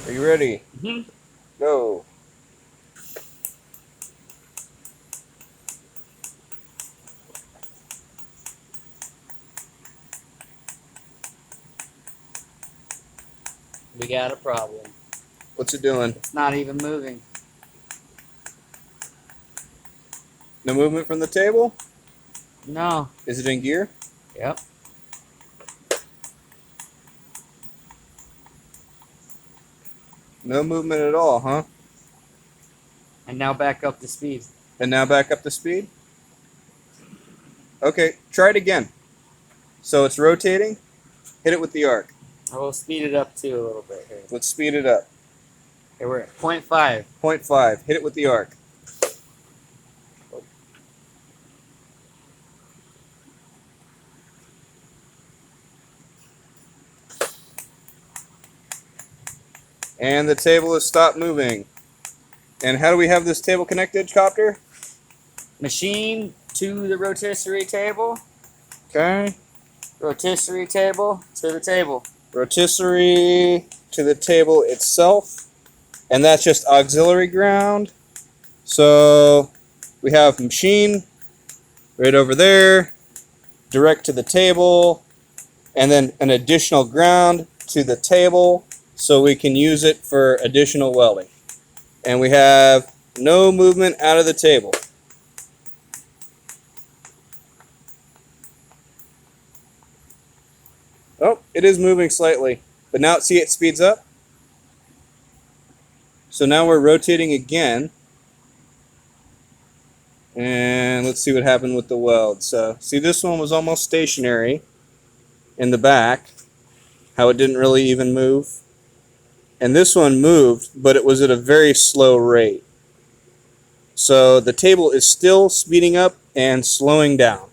Are you ready? Mm-hmm. Go. We got a problem. What's it doing? It's not even moving. No movement from the table? No. Is it in gear? Yep. No movement at all, huh? And now back up to speed. And now back up to speed? Okay, try it again. So it's rotating. Hit it with the arc. I will speed it up too a little bit here. Let's speed it up. Okay, we're at 0.5. 0.5. Hit it with the arc. And the table has stopped moving. And how do we have this table connected, Copter? Machine to the rotisserie table. Okay. Rotisserie table to the table. Rotisserie to the table itself. And that's just auxiliary ground. So we have machine right over there, direct to the table, and then an additional ground to the table so we can use it for additional welding. And we have no movement out of the table. Oh, it is moving slightly, but now see it speeds up. So now we're rotating again. And let's see what happened with the weld. So see, this one was almost stationary in the back, how it didn't really even move. And this one moved, but it was at a very slow rate. So the table is still speeding up and slowing down.